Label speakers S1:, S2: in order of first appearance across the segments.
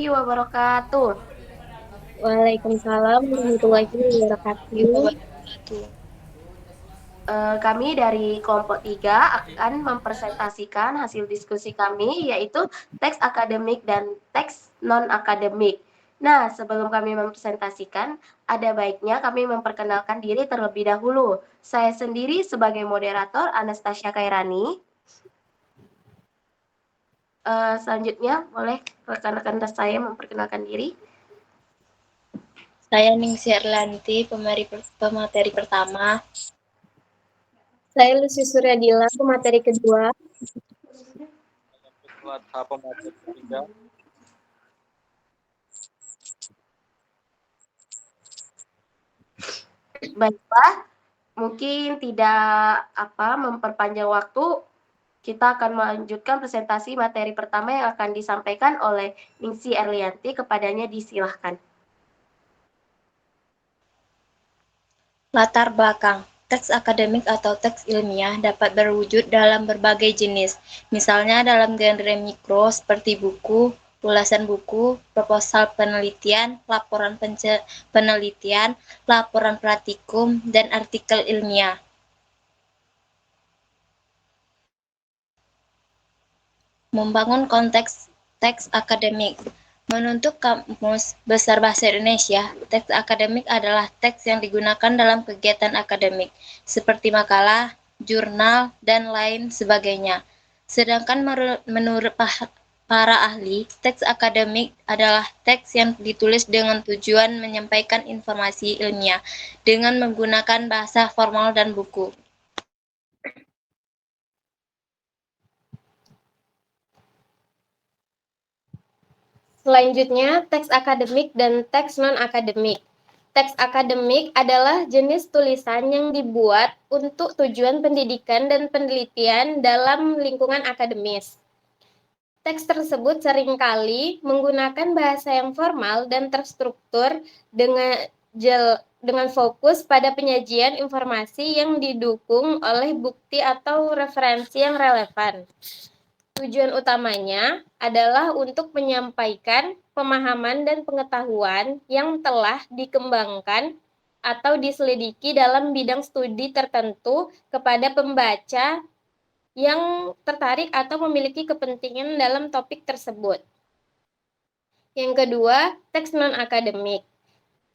S1: Wabarakatuh.
S2: Waalaikumsalam warahmatullahi wabarakatuh.
S1: Kami dari kelompok 3 akan mempresentasikan hasil diskusi kami, yaitu teks akademik dan teks non-akademik. Nah, sebelum kami mempresentasikan, ada baiknya kami memperkenalkan diri terlebih dahulu. Saya sendiri sebagai moderator, Anastasia Kairani. Selanjutnya, boleh rekan-rekan saya memperkenalkan diri.
S3: Saya Ningsih Erlanti, pemateri pertama.
S2: Saya Lucy Suryadila, pemateri kedua.
S4: Pemateri ketiga.
S1: Baiklah, mungkin tidak memperpanjang waktu, kita akan melanjutkan presentasi materi pertama yang akan disampaikan oleh Ningsih Erlianti. Kepadanya disilahkan.
S3: Latar belakang. Teks akademik atau teks ilmiah dapat berwujud dalam berbagai jenis, misalnya dalam genre mikro seperti buku, ulasan buku, proposal penelitian, laporan penelitian, laporan praktikum, dan artikel ilmiah. Membangun konteks teks akademik. Menurut Kamus Besar Bahasa Indonesia, teks akademik adalah teks yang digunakan dalam kegiatan akademik, seperti makalah, jurnal, dan lain sebagainya. Sedangkan menurut para ahli, teks akademik adalah teks yang ditulis dengan tujuan menyampaikan informasi ilmiah dengan menggunakan bahasa formal dan buku.
S2: Selanjutnya, teks akademik dan teks non-akademik. Teks akademik adalah jenis tulisan yang dibuat untuk tujuan pendidikan dan penelitian dalam lingkungan akademis. Teks tersebut seringkali menggunakan bahasa yang formal dan terstruktur dengan fokus pada penyajian informasi yang didukung oleh bukti atau referensi yang relevan. Tujuan utamanya adalah untuk menyampaikan pemahaman dan pengetahuan yang telah dikembangkan atau diselidiki dalam bidang studi tertentu kepada pembaca yang tertarik atau memiliki kepentingan dalam topik tersebut. Yang kedua, teks non-akademik.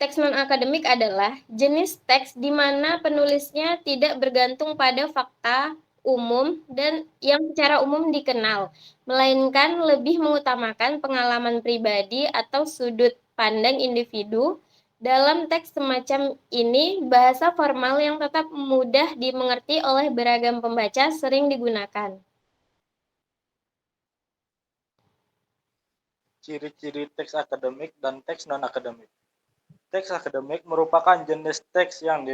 S2: Teks non-akademik adalah jenis teks di mana penulisnya tidak bergantung pada fakta umum dan yang secara umum dikenal, melainkan lebih mengutamakan pengalaman pribadi atau sudut pandang individu. Dalam teks semacam ini, bahasa formal yang tetap mudah dimengerti oleh beragam pembaca sering digunakan.
S4: Ciri-ciri teks akademik dan teks non-akademik. Teks akademik merupakan jenis teks yang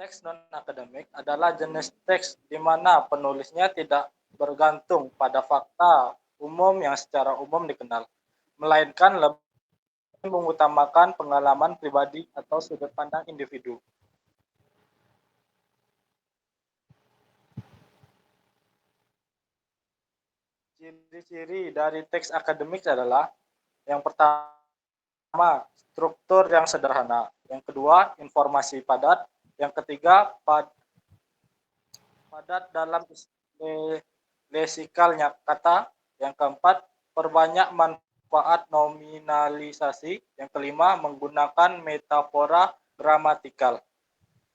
S4: Teks non-akademik adalah jenis teks di mana penulisnya tidak bergantung pada fakta umum yang secara umum dikenal, melainkan lebih mengutamakan pengalaman pribadi atau sudut pandang individu. Ciri-ciri dari teks akademik adalah yang pertama, struktur yang sederhana, yang kedua, informasi padat, yang ketiga, padat dalam lesikalnya kata, yang keempat, perbanyak manfaat nominalisasi, yang kelima, menggunakan metafora gramatikal.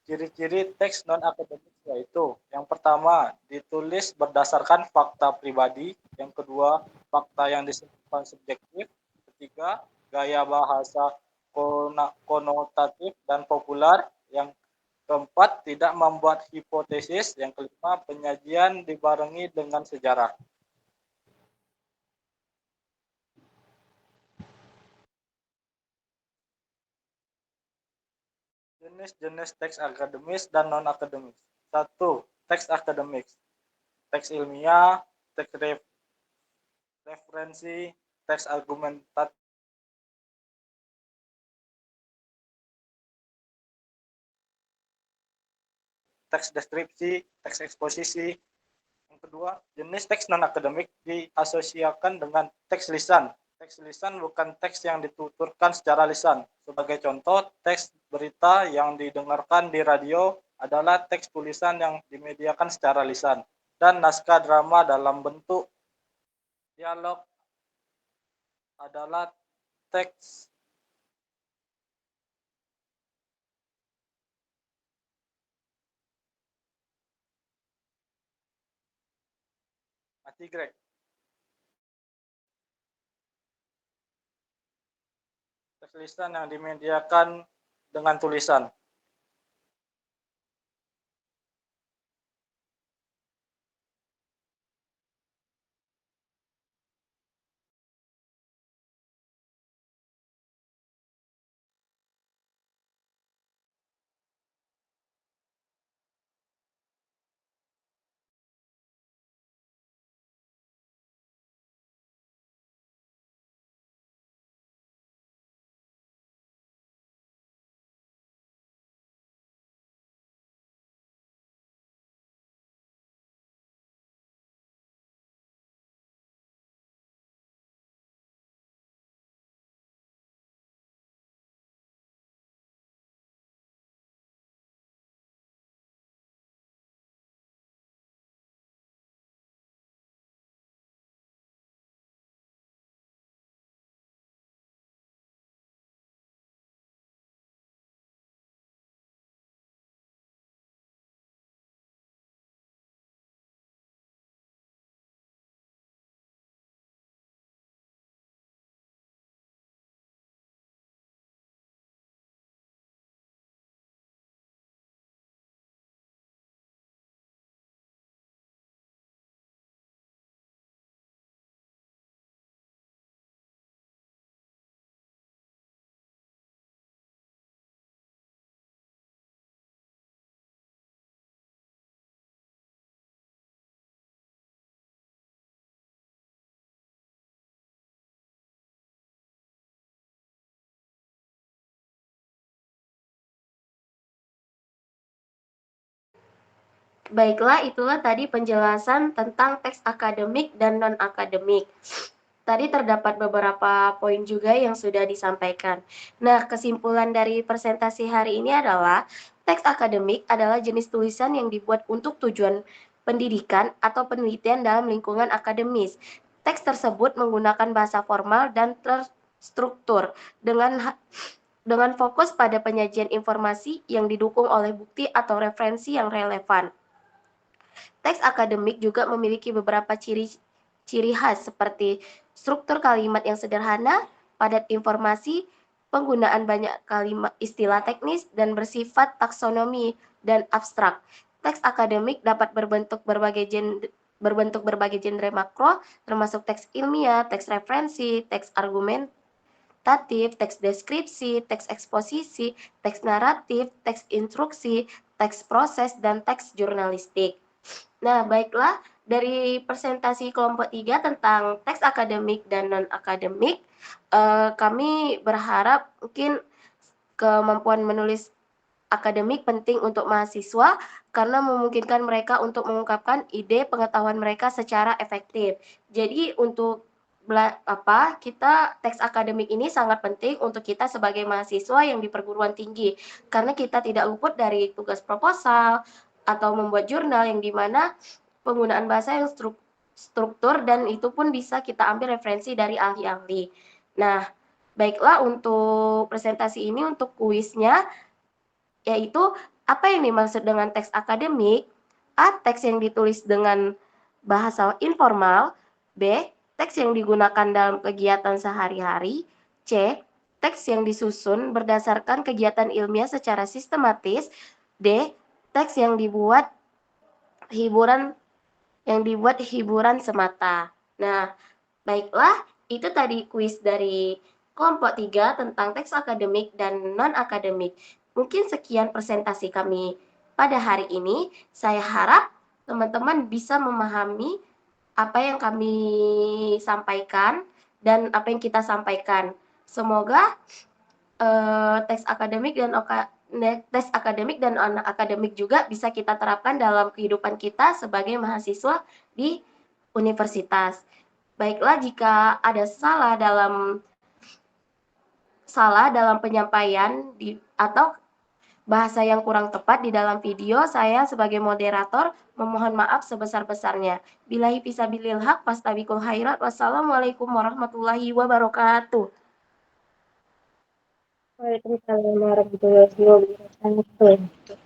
S4: Ciri-ciri teks non-akademik yaitu yang pertama, ditulis berdasarkan fakta pribadi, yang kedua, fakta yang disebutkan subjektif, ketiga, gaya bahasa konotatif dan populer, yang keempat, tidak membuat hipotesis, yang kelima, penyajian dibarengi dengan sejarah. Jenis-jenis teks akademis dan non-akademis. 1. Teks akademis. Teks ilmiah, teks referensi, teks argumentatif, teks deskripsi, teks eksposisi. Yang kedua, jenis teks non-akademik diasosiasikan dengan teks lisan. Teks lisan bukan teks yang dituturkan secara lisan. Sebagai contoh, teks berita yang didengarkan di radio adalah teks tulisan yang dimediakan secara lisan. Dan naskah drama dalam bentuk dialog adalah teks mati Greg. Teks lisan yang dimediakan dengan tulisan.
S1: Baiklah, itulah tadi penjelasan tentang teks akademik dan non-akademik. Tadi terdapat beberapa poin juga yang sudah disampaikan. Nah, kesimpulan dari presentasi hari ini adalah teks akademik adalah jenis tulisan yang dibuat untuk tujuan pendidikan atau penelitian dalam lingkungan akademis. Teks tersebut menggunakan bahasa formal dan terstruktur dengan fokus pada penyajian informasi yang didukung oleh bukti atau referensi yang relevan. Teks akademik juga memiliki beberapa ciri khas seperti struktur kalimat yang sederhana, padat informasi, penggunaan banyak kalimat istilah teknis, dan bersifat taksonomi dan abstrak. Teks akademik dapat berbentuk berbagai genre makro, termasuk teks ilmiah, teks referensi, teks argumentatif, teks deskripsi, teks eksposisi, teks naratif, teks instruksi, teks proses, dan teks jurnalistik. Nah, baiklah, dari presentasi kelompok 3 tentang teks akademik dan non-akademik, kami berharap mungkin kemampuan menulis akademik penting untuk mahasiswa karena memungkinkan mereka untuk mengungkapkan ide pengetahuan mereka secara efektif. Jadi untuk kita teks akademik ini sangat penting untuk kita sebagai mahasiswa yang di perguruan tinggi karena kita tidak luput dari tugas proposal atau membuat jurnal yang dimana penggunaan bahasa yang struktur dan itu pun bisa kita ambil referensi dari ahli-ahli. Nah, baiklah untuk presentasi ini untuk kuisnya yaitu apa yang dimaksud dengan teks akademik? A. Teks yang ditulis dengan bahasa informal. B. Teks yang digunakan dalam kegiatan sehari-hari. C. Teks yang disusun berdasarkan kegiatan ilmiah secara sistematis. D. Teks yang dibuat hiburan semata. Nah, baiklah, itu tadi kuis dari kelompok 3 tentang teks akademik dan non-akademik. Mungkin sekian presentasi kami pada hari ini. Saya harap teman-teman bisa memahami apa yang kami sampaikan dan apa yang kita sampaikan. Semoga teks akademik dan tes akademik dan non akademik juga bisa kita terapkan dalam kehidupan kita sebagai mahasiswa di universitas. Baiklah, jika ada salah dalam penyampaian atau bahasa yang kurang tepat di dalam video, saya sebagai moderator memohon maaf sebesar-besarnya. Billahi fisabilil haq, fastabiqul khairat. Wassalamualaikum warahmatullahi wabarakatuh.
S2: Waalaikumsalam warahmatullahi wabarakatuh.